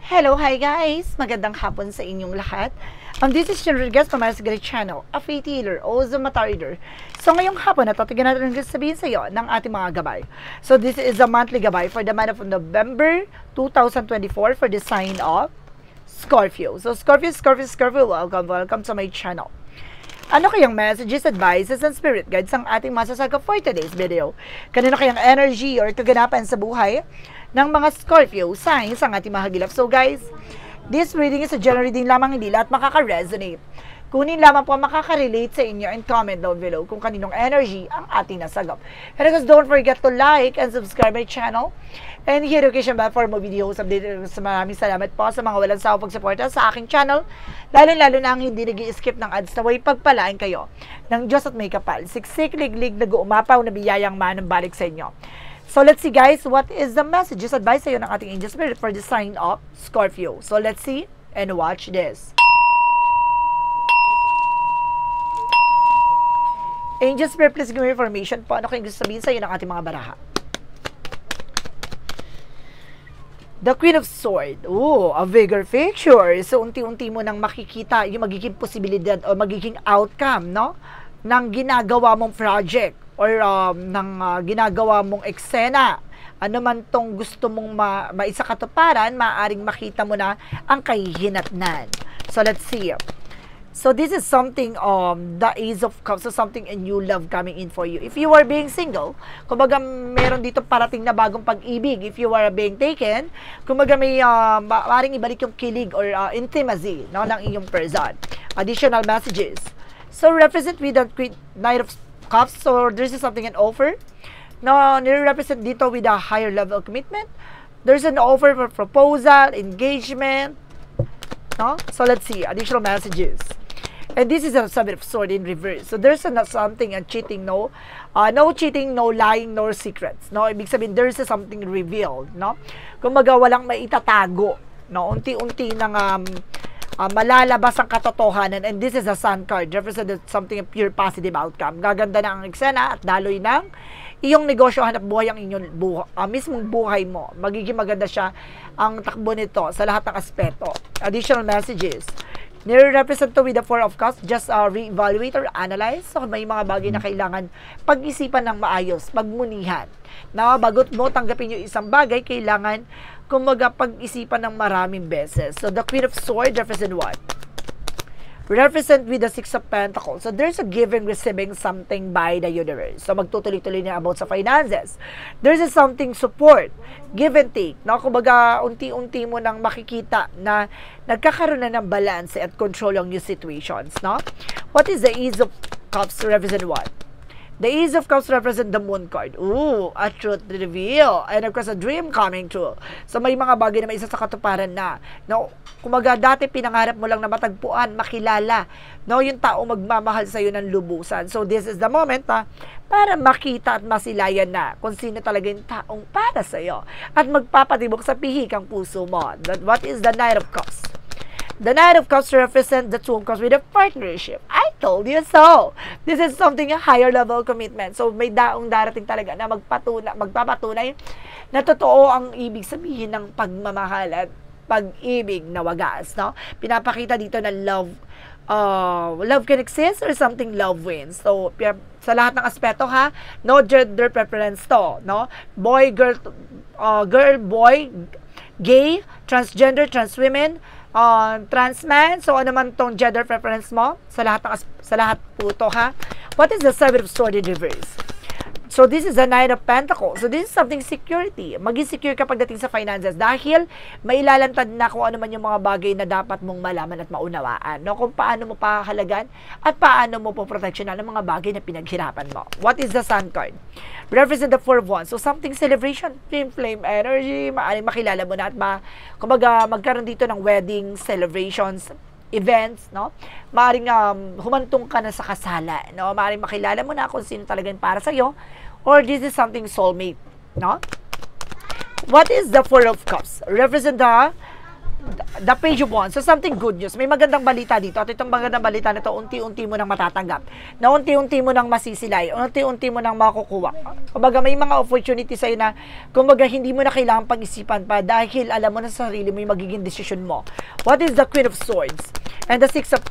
Hello, hi guys! Magandang hapon sa inyong lahat. This is Jen Rodriguez from Mars Great Channel, a faith healer, also mata reader. So ngayong hapon, natatigan natin ang sabihin sa iyo ng ating mga gabay. So this is a monthly gabay for the month of November 2024 for the sign of Scorpio. So Scorpio, welcome to my channel. Ano kayang messages, advices, and spirit guides ang ating masasaga for today's video? Kanino kayang energy or kaganapan sa buhay ng mga Scorpio signs ang ating mahagilap? So guys, this reading is a general reading lamang, hindi lahat makaka-resonate. Kunin lamang po ang makaka-relate sa inyo and comment down below kung kaninong energy ang ating nasagap. And of course, don't forget to like and subscribe my channel and hit notification bell for more videos updated. Maraming salamat po sa mga walang sawang pagsuporta sa aking channel, lalo na ang hindi nag-i-skip ng ads na way pagpalaan kayo ng Diyos at may kapal. Siksik, liglig, nag-uumapaw na biyayang manang balik sa inyo. So let's see guys, what is the messages, advice sa iyo ng ating angel spirit for the sign of Scorpio. So let's see and watch this. Angel spirit, please give me information po. Ano kayong gusto sabihin sa iyo ng ating mga baraha? The Queen of Swords. Oh, a bigger picture. So, unti-unti mo nang makikita yung magiging posibilidad o magiging outcome, no? Ng ginagawa mong project or ng ginagawa mong eksena. Ano man tong gusto mong maisakatuparan, maaaring makita mo na ang kahihinatnan. So, let's see. So, this is something, the Ace of Cups, so something a new love coming in for you. If you are being single, kumbaga meron dito parating na bagong pag-ibig. If you are being taken, kumbaga may maaaring ibalik yung kilig or intimacy, no, ng iyong person. Additional messages. So, represent with the Knight of Cups. So, this is something an offer. No, nire-represent dito with a higher level of commitment. There's an offer for proposal, engagement. No? So, let's see. Additional messages. And this is a Seven of Swords in reverse. So, there's something, cheating, no? No cheating, no lying, no secrets. No? Ibig sabihin, there's something revealed, no? Kumbaga, walang maitatago, no? Unti-unti nang malalabas ang katotohanan. And this is a Sun card. Represented something a pure positive outcome. Gaganda na ang eksena at daloy ng iyong negosyo, hanap buhay ang inyong mismong buhay mo. Magiging maganda siya ang takbo nito sa lahat ng aspeto. Additional messages. Nire-represent to with the Four of Cups. Just re-evaluate or analyze. So, may mga bagay na kailangan pag-isipan ng maayos, pagmunihan. Na bagot mo tanggapin yung isang bagay, kailangan kumaga pag-isipan ng maraming beses. So, the Queen of Swords represent what? Represent with the Six of Pentacles. So, there's a giving, receiving something by the universe. So, magtutuloy-tuloy na about sa finances. There's a something support, give and take. No? Kumbaga, unti-unti mo nang makikita na nagkakaroon na ng balance at control ang new situations. No? What is the Ace of Cups represent what? The Ace of Cups represent the Moon card. Ooh, a truth reveal. And of course, a dream coming true. So, may mga bagay na may isa sa katuparan na. No, kumaga, dati pinangarap mo lang na matagpuan, makilala. No, yung tao magmamahal sa'yo ng lubusan. So, this is the moment para makita at masilayan na kung sino talaga yung taong para sa'yo. At magpapatibok sa pihikang puso mo. What is the Knight of Cups? The Knight of Cups represent the Two of Cups with a partnership. I told you so. This is something a higher level commitment. So, may daong darating talaga na magpapatunay na totoo ang ibig sabihin ng pagmamahal at pag-ibig na wagas, no? Pinapakita dito na love can exist or something love wins. So, sa lahat ng aspeto no gender preference to, no? Boy, girl, boy, gay, transgender, trans women, trans man, so ano man tong gender preference mo, sa lahat po to What is the Seven of Swords in reverse? So this is the Nine of Pentacles. So this is something security. Maging secure ka pagdating sa finances dahil mailalantad na kung ano man yung mga bagay na dapat mong malaman at maunawaan. No? Kung paano mo pahalagan at paano mo poproteksyonan ang mga bagay na pinaghirapan mo. What is the Sun card? Represent the Four of Wands. So something celebration, flame energy, maaaring makilala mo na at kumbaga magkaroon dito ng wedding celebrations, events, no? Maaring humantong ka na sa kasala, no? Maaring makilala mo na kung sino talagang para sa iyo, or this is something soulmate, no? What is the Four of Cups? Represent The Page of Wands. So, something good news. May magandang balita dito. At itong magandang balita na ito, unti-unti mo nang matatanggap. Na unti-unti mo nang masisilay. Unti-unti mo nang makukuha. Kumbaga, may mga opportunity sa'yo na, kumbaga, hindi mo na kailangan pag-isipan pa dahil alam mo na sa sarili mo yung magiging decision mo. What is the Queen of Swords? And the Six of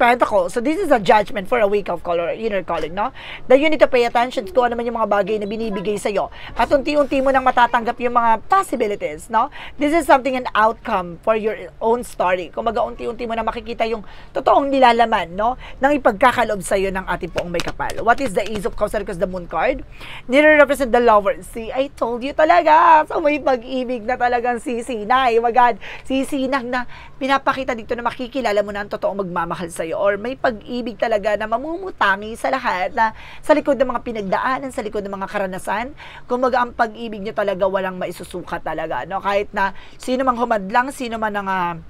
Pentacles. So, this is a judgment for a wake-up call or inner calling, no? That you need to pay attention to ano man yung mga bagay na binibigay sa'yo. At unti-unti mo nang matatanggap yung mga possibilities, no? This is something, an outcome for your own story. Kumbaga, unti-unti mo na makikita yung totoong nilalaman, no? Nang ipagkakalob sa'yo ng ating poong may kapal. What is the Ace of Cups? Because the Moon card? Nire-represent the lover. See, I told you talaga. So, may pag-ibig na talagang sisinay. Magad, sisinang na pinapakita dito na makikilala mo na ang totoong magmamahal sa'yo. Or may pag-ibig talaga na mamumutangi sa lahat na sa likod ng mga pinagdaanan, sa likod ng mga karanasan. Kumbaga, ang pag-ibig nyo talaga walang maisusukat talaga, no? Kahit na sino mang humadlang, sino man ang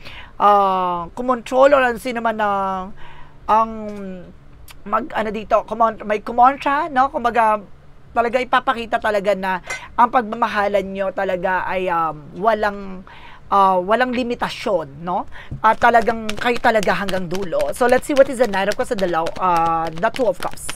kumontrol or sino man ang may kumontra, no? Kumbaga, talaga ipapakita talaga na ang pagmamahalan nyo talaga ay walang limitasyon, no? At talagang kayo talaga hanggang dulo. So, let's see what is the Knight of Cups and the Two of Cups.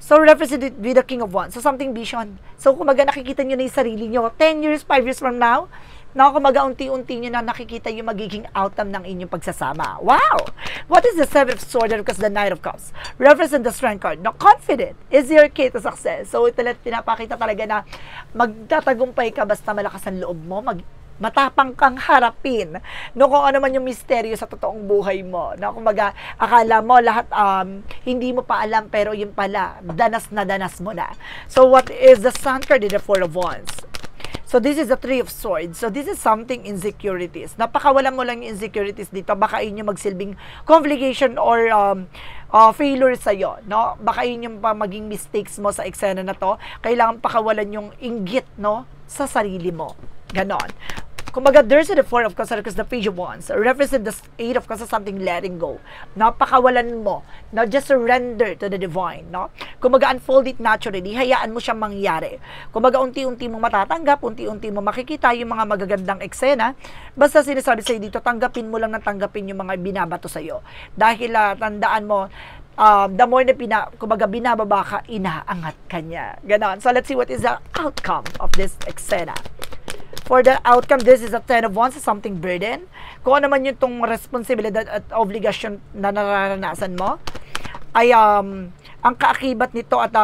So, represented with the King of Wands. So, something vision. So, kumaga nakikita nyo na yung sarili nyo 10 years, 5 years from now, na kumaga unti-unti nyo na nakikita yung magiging outcome ng inyong pagsasama. Wow! What is the Seven of Swords because the Knight of Cups? Represent the Strength card. No, confident is your key to success. So, ito pinapakita talaga na magtatagumpay ka basta malakas ang loob mo, matapang kang harapin no kung ano man yung misteryo sa totoong buhay mo. No, kumbaga, akala mo lahat hindi mo pa alam pero yun pala, danas na danas mo na. So, what is the Sun card in the Four of Wands? So, this is the Three of Swords. So, this is something insecurities. Napakawalan mo lang yung insecurities dito. Baka yun yung magsilbing complication or failure sa'yo. No? Baka yun yung maging mistakes mo sa eksena na to. Kailangan pakawalan yung inggit, no, sa sarili mo. Ganon. Kumbaga, there's the Four of Cups because the Page of Wands represent the Eight of Cups as something letting go. Napakawalan mo. Now, just surrender to the divine, no? Kumbaga, unfold it naturally. Hayaan mo siyang mangyari. Kumbaga, unti-unti mo matatanggap, unti-unti mo makikita yung mga magagandang eksena. Basta sinasabi sa'yo dito, tanggapin mo lang ng tanggapin yung mga binabato sa'yo. Dahil, tandaan mo, the more na kumbaga, binababa ka, inaangat ka niya. Ganon. So, let's see what is the outcome of this eksena. For the outcome, this is a Ten of Wands, something burden. Kung ano man yung tong responsibilidad at obligasyon na nararanasan mo, ay ang kaakibat nito at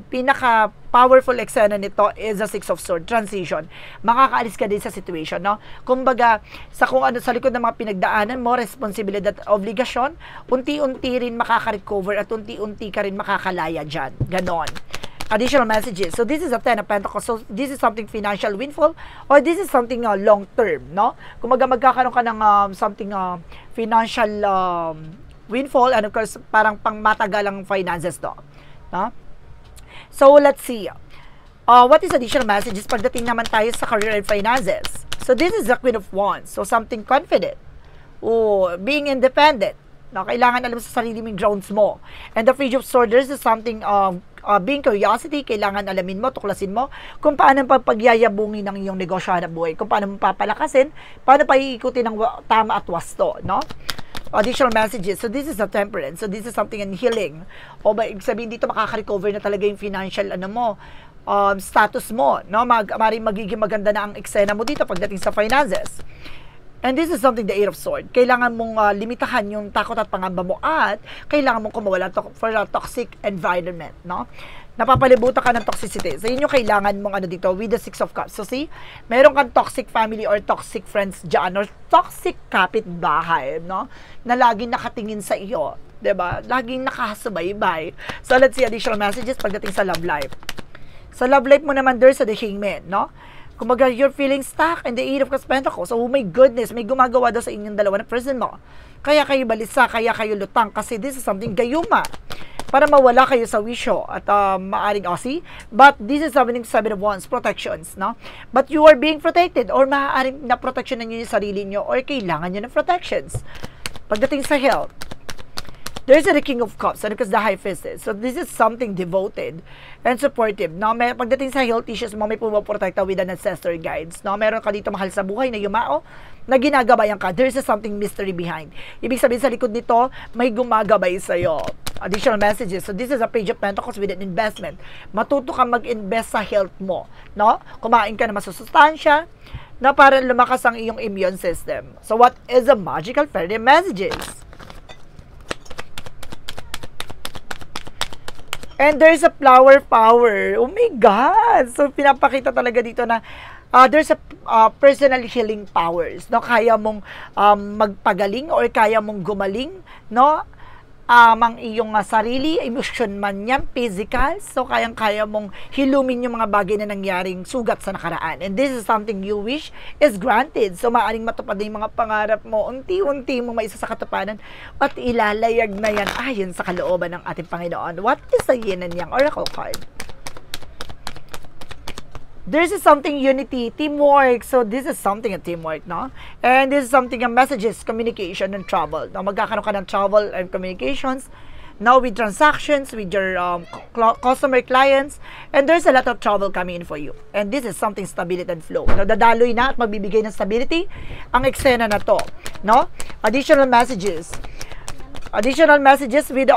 pinaka-powerful eksena nito is the Six of Swords, transition. Makakaalis ka din sa situation, no? Kumbaga, sa kung ano sa likod ng mga pinagdaanan mo, responsibilidad at obligasyon, unti-unti rin makaka-recover at unti-unti ka rin makakalaya dyan. Ganon. Additional messages. So, this is a Ten of Pentacles. So, this is something financial windfall or this is something long-term, no? Kung magkakaroon ka ng something financial windfall and of course, parang pang matagalang finances to. No? So, let's see. What is additional messages pagdating naman tayo sa career and finances? So, this is the Queen of Wands. So, something confident. Being independent. No, kailangan alam sa sarili mo yung grounds mo. And the Page of Swords, this is something being curiosity, kailangan alamin mo, tuklasin mo kung paano pagyayabungin ng iyong negosyo na buhay, kung paano mo papalakasin, paano pa iikutin ng tama at wasto, no? Additional messages. So, this is a Temperance. So, this is something in healing. O ba, sabihin dito, makaka-recover na talaga yung financial, status mo, no? Magiging maganda na ang eksena mo dito pagdating sa finances. And this is something, the Eight of Swords. Kailangan mong limitahan yung takot at pangamba mo at kailangan mong kumawala for a toxic environment, no? Napapalibutan ka ng toxicity. So, yun yung kailangan mong dito with the Six of Cups. So, see, meron kang toxic family or toxic friends dyan or toxic kapitbahay, no? Na laging nakatingin sa iyo, diba? Laging nakasubaybay. So, let's see additional messages pagdating sa love life. Sa love life mo naman, there's the Hangman, no? Kumbaga, you're feeling stuck in the Eight of Pentacles. So, oh my goodness, may gumagawa daw sa inyong dalawa na person mo. Kaya kayo balisa, kaya kayo lutang, kasi this is something gayuma. Para mawala kayo sa wisyo at maaring see? But this is something Seven of Wands, protections, no? But you are being protected or maaaring na protection na nyo yung sarili nyo or kailangan nyo ng protections. Pagdating sa health, there's the King of Cups, and because the High Priestess. So, this is something devoted and supportive. No? Pagdating sa health issues mo, may pumaprotekta with an ancestor guides. No? Meron ka dito mahal sa buhay na yumao, na ginagabayan ka. There's something mystery behind. Ibig sabihin sa likod nito, may gumagabay sa'yo. Additional messages. So this is a page of pentacles with an investment. Matuto ka mag-invest sa health mo, no? Kumain ka na masusustansya na para lumakas ang iyong immune system. So what is the magical fairy messages? And there's a flower power. Oh my God! So pinapakita talaga dito na there's a personal healing powers, no? Kaya mong magpagaling or kaya mong gumaling, no? Ang iyong sarili, emotion man yan, physical, so kayang-kaya mong hilumin yung mga bagay na nangyaring sugat sa nakaraan. And this is something you wish is granted. So maaaring matupad yung mga pangarap mo, unti-unti mo maisa sa katuparan at ilalayag na yan ayon sa kalooban ng ating Panginoon. What is the yin and yang oracle card? There's something unity, teamwork. So this is something a teamwork, no? And this is something a messages, communication, and travel. Now, magkakaroon ka ng travel and communications. Now, with transactions, with your customer clients, and there's a lot of travel coming in for you. And this is something stability and flow. Now, dadaloy na at magbibigay ng stability ang eksena na to, no? Additional messages with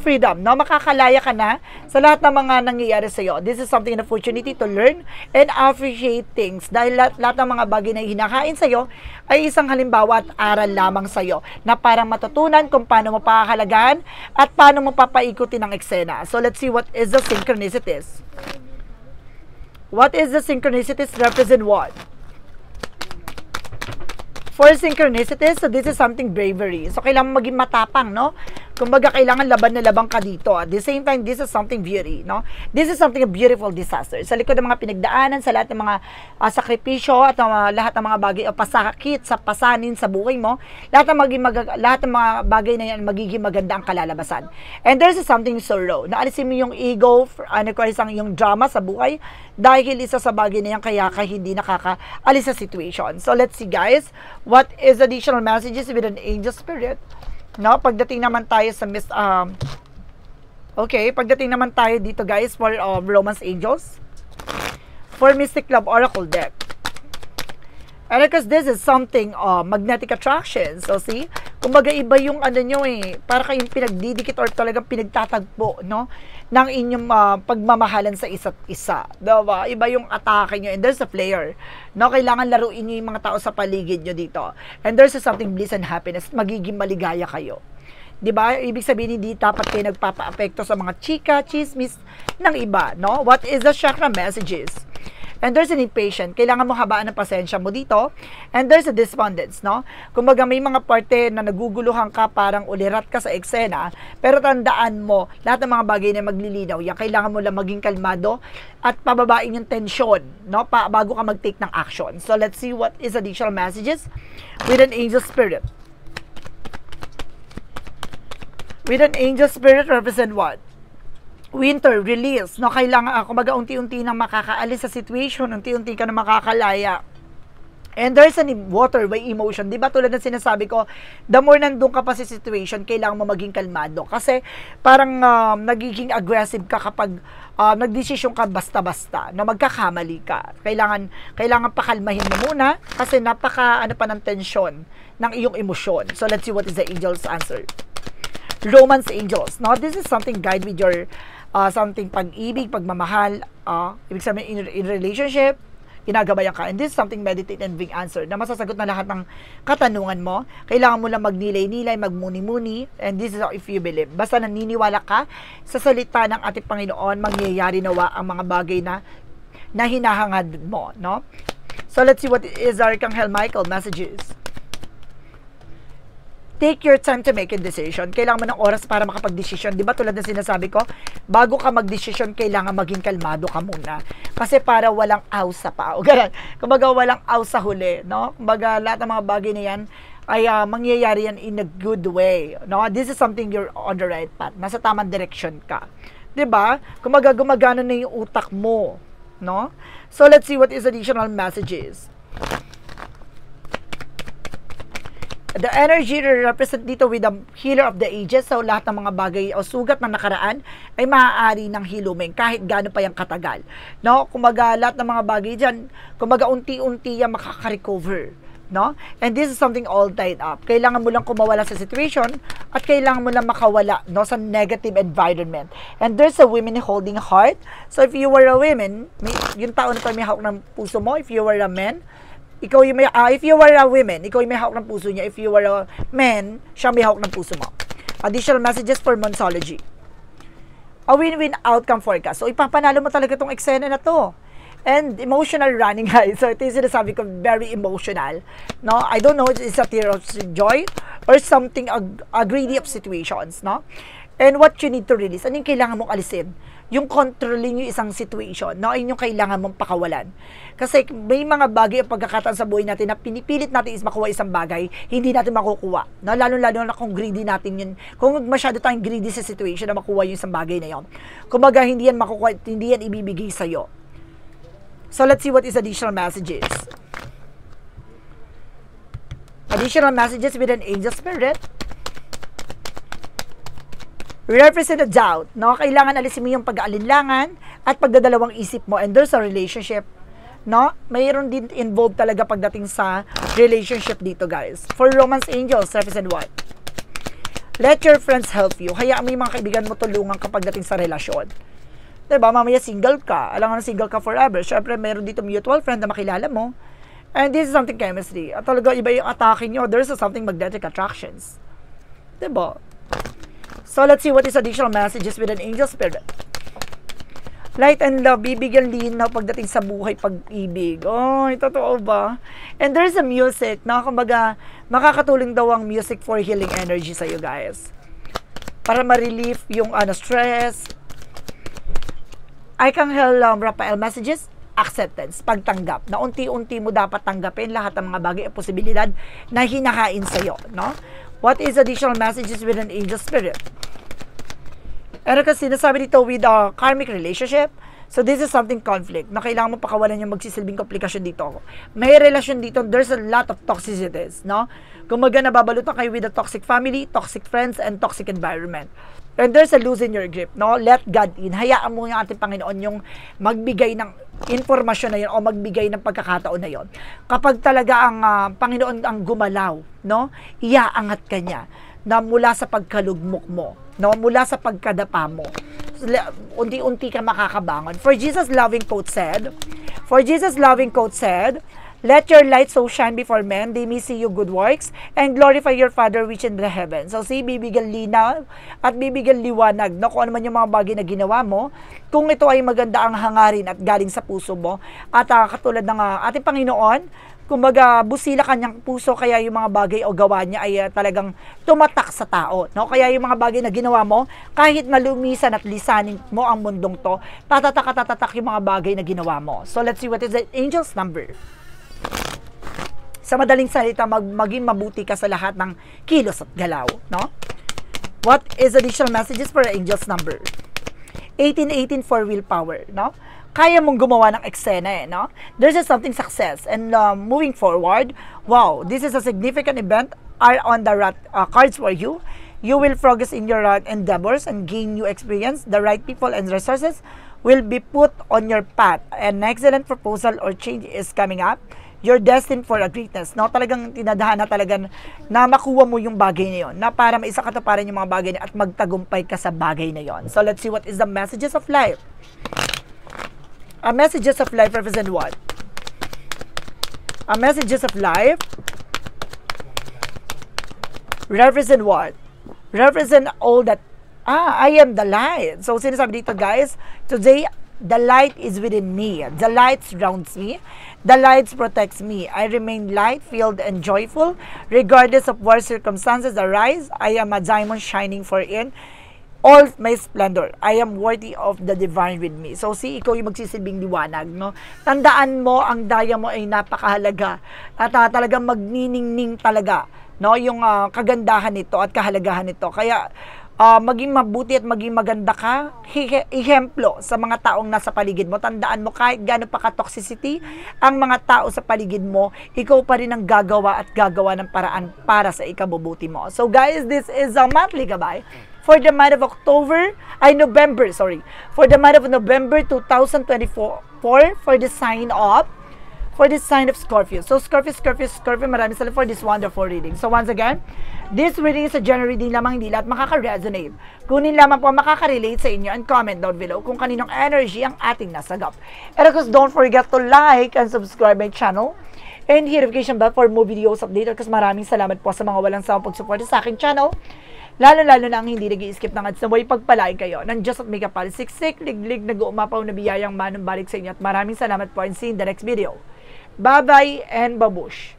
freedom, no? Makakalaya ka na sa lahat ng mga nangyayari sa iyo. This is something an opportunity to learn and appreciate things dahil lahat ng mga bagay na hinakain sa iyo ay isang halimbawa at aral lamang sa iyo na parang matutunan kung paano mo pakakalagaan at paano mo papaikutin ang eksena. So let's see what is the synchronicities. What is the synchronicities represent what? For synchronicities, so this is something bravery. So, kailangan maging matapang, no? Kumbaga, kailangan laban na labang ka dito. At the same time, this is something beauty, no? This is something a beautiful disaster. Sa likod ng mga pinagdaanan, sa lahat ng mga sakripisyo at lahat ng mga bagay o pasakit sa pasanin sa buhay mo, lahat ng mga bagay na yan magiging maganda ang kalalabasan. And there's something sorrow. Naalisin mo yung ego, isang yung drama sa buhay dahil isa sa bagay na yan kaya ka hindi nakakaalis sa situation. So, let's see, guys. What is additional messages with an angel spirit? No, pagdating naman tayo sa pagdating naman tayo dito, guys, for Romance Angels. For Mystic Love Oracle deck. And because this is something magnetic attraction. So, see? Kumbaga, iba yung nyo para kayong pinagdidikit or talagang pinagtatagpo, no? Ng inyong pagmamahalan sa isa't isa. Diba? Iba yung atake nyo. And there's a player. No? Kailangan laruin nyo yung mga tao sa paligid nyo dito. And there's something bliss and happiness. Magiging maligaya kayo. Diba? Ibig sabihin, hindi dapat kayo nagpapa-apekto sa mga chika, chismis ng iba. No? What is the chakra messages? And there's an impatient. Kailangan mo habaan ng pasensya mo dito. And there's a despondence, no? Kumbaga may mga parte na naguguluhan ka, parang ulirat ka sa eksena, pero tandaan mo, lahat ng mga bagay na maglilinaw, yan, kailangan mo lang maging kalmado at pababain yung tensyon, no? Bago ka mag-take ng action. So, let's see what is additional messages with an angel spirit. With an angel spirit represent what? Winter, release, no? Kailangan, kumbaga, unti-unti na makakaalis sa situation, unti-unti ka na makakalaya. And there's an waterway emotion. Diba tulad ng sinasabi ko, the more nandun ka pa sa situation, kailangan mo maging kalmado. Kasi parang nagiging aggressive ka kapag nagdesisyon ka basta-basta, na magkakamali ka. Kailangan pakalmahin mo muna kasi napaka pa ng tensyon ng iyong emosyon. So let's see what is the angel's answer. Romance Angels. Now, this is something guide with your something pag-ibig, pagmamahal, ibig sabihin in relationship, ginagabayan ka. And this is something meditate and bring answer na masasagot na lahat ng katanungan mo. Kailangan mo lang magnilay-nilay, magmuni-muni, and this is how if you believe. Basta naniniwala ka sa salita ng ating Panginoon, mangyayari nawa ang mga bagay na hinahangad mo, no? So, let's see what is Archangel Michael messages. Take your time to make a decision. Kailangan mo ng oras para makapag-decision. Diba tulad na sinasabi ko, bago ka mag-decision, kailangan maging kalmado ka muna. Kasi para walang aw sa pao. Ganun. Kumbaga walang aw sa huli. No? Kumbaga lahat ng mga bagay na yan ay mangyayari yan in a good way. No? This is something you're on the right path. Nasa tamang direction ka. Diba? Kumbaga gumagana na yung utak mo. No? So let's see what is additional messages. The energy represent dito with the healer of the ages. So, lahat ng mga bagay o sugat na nakaraan ay maaari ng hilumin kahit gaano pa yung katagal. No? Kumaga, lahat ng mga bagay dyan, kumaga unti-unti yan makaka-recover. no? And this is something all tied up. Kailangan mo lang kumawala sa situation at kailangan mo lang makawala, no, sa negative environment. And there's a woman holding heart. So if you were a woman, yung tao na to may hawak ng puso mo. If you were a man, ikaw yung may, if you were a woman, ikaw yung may hawak ng puso niya. If you were a man, siya may hawak ng puso mo. Additional messages for Monsology. A win-win outcome forecast. So ipapanalo mo talaga tong eksena na to. And emotional running high. So ito yung sinasabi ko, very emotional. No, I don't know, it's a tear of joy or something, a greedy of situations, no? And what you need to release. Ano yung kailangan mong alisin? Yung controlling yung isang situation, no? Ayun yung kailangan mong pakawalan. Kasi may mga bagay ang pagkakataon sa buhay natin na pinipilit natin is makuha isang bagay, hindi natin makukuha. No? Lalo-lalo na kung greedy natin yun. Kung masyado tayong greedy sa situation na makuha yung isang bagay na yun. Kumbaga, hindi yan makukuha, hindi yan ibibigay sa'yo. So, let's see what is additional messages. Additional messages with an angel spirit. Represent a doubt. No? Kailangan alisin mo yung pag-aalinlangan at pagdadalawang isip mo. And there's a relationship. No? Mayroon din involved talaga pagdating sa relationship dito, guys. For romance angels, represent what? Let your friends help you. Hayaan mo yung mga kaibigan mo tulungan kapag dating sa relasyon. Diba, mamaya single ka. Alam nga single ka forever. Siyempre, mayroon dito mutual friend na makilala mo. And this is something chemistry. At talaga, iba yung atake nyo. There's something magnetic attractions. Diba? So, let's see what is additional messages with an angel spirit. Light and love, bibigyan linaw pagdating sa buhay, pag-ibig. Oh, totoo ba? And there's a music, na kumbaga, makakatulong daw ang music for healing energy sa you guys. Para ma-relieve yung stress. Archangel Raphael messages, acceptance, pagtanggap. Na unti-unti mo dapat tanggapin lahat ng mga bagay at posibilidad na hinahain sa'yo, no? What is additional messages with an angel spirit? Ano kasi sinasabi dito with a karmic relationship? So this is something conflict na kailangan mo pakawalan yung magsisilbing komplikasyon dito. May relasyon dito, there's a lot of toxicities, no? Kumaga nababalutan kayo with a toxic family, toxic friends, and toxic environment. And there's a loosen your grip, no? Let God in. Hayaan mo yung ating Panginoon yung magbigay ng informasyon na yun o magbigay ng pagkakataon na yun. Kapag talaga ang Panginoon ang gumalaw, no? Iaangat ka niya na mula sa pagkalugmok mo, no? Mula sa pagkadapa mo. Unti-unti ka makakabangon. For Jesus' loving quote said, let your light so shine before men, they may see your good works, and glorify your Father which in the heavens. So, bibigyan linaw at bibigyan liwanag, no? Kung ano man yung mga bagay na ginawa mo, kung ito ay maganda ang hangarin at galing sa puso mo, at katulad ng ating Panginoon, kumbaga, busila kanyang puso, kaya yung mga bagay o gawa niya ay talagang tumatak sa tao, no? Kaya yung mga bagay na ginawa mo, kahit na lumisan at lisanin mo ang mundong to, tatatak yung mga bagay na ginawa mo. So, let's see what is the angel's number. Sa madaling salita, maging mabuti ka sa lahat ng kilos at galaw, no? What is additional messages for the angel's number? 1818 for willpower, no? Kaya mong gumawa ng eksena, no? There's just something success and moving forward. Wow, this is a significant event are on the cards for you. You will progress in your endeavors and gain new experience. The right people and resources will be put on your path. An excellent proposal or change is coming up. You're destined for a greatness, no? Talagang tinadahan na talagang na makuha mo yung bagay na yon, na para maisakatuparan yung mga bagay na at magtagumpay ka sa bagay na yon. So let's see what is the messages of life. Messages of life represent what? Messages of life represent what? Represent all that, I am the light. So sinasabi dito, guys, today, the light is within me. The light surrounds me. The light protects me. I remain light-filled and joyful. Regardless of what circumstances arise, I am a diamond shining for in all my splendor. I am worthy of the divine with me. So, ikaw yung magsisilbing liwanag, no? Tandaan mo, ang daya mo ay napakahalaga. At talagang magniningning talaga, no? Yung kagandahan nito at kahalagahan nito. Kaya, maging mabuti at maging maganda ka, ihemplo sa mga taong nasa paligid mo. Tandaan mo, kahit gano'n pa ka-toxicity ang mga tao sa paligid mo, ikaw pa rin ang gagawa at gagawa ng paraan para sa ikabubuti mo. So guys, this is a monthly gabay for the month of November, for the month of November 2024 for the sign of for this sign of Scorpio. So, Scorpio, maraming salamat for this wonderful reading. So, once again, this reading is a general reading lamang, hindi lahat makaka-resonate. Kunin lamang po makaka-relate sa inyo and comment down below kung kaninong energy ang ating nasagap. And of course, don't forget to like and subscribe my channel and hit notification bell for more videos update. Kasi maraming salamat po sa mga walang sawang pag-support sa aking channel. Lalo-lalo na ang hindi nag-i-skip ng ads na buhay, pagpalain kayo ng Diyos at may kapal, siksik, liglig, nag-uumapaw na biyayang manumbalik sa inyo. At maraming salamat po and see you in the next video. Bye-bye and babush!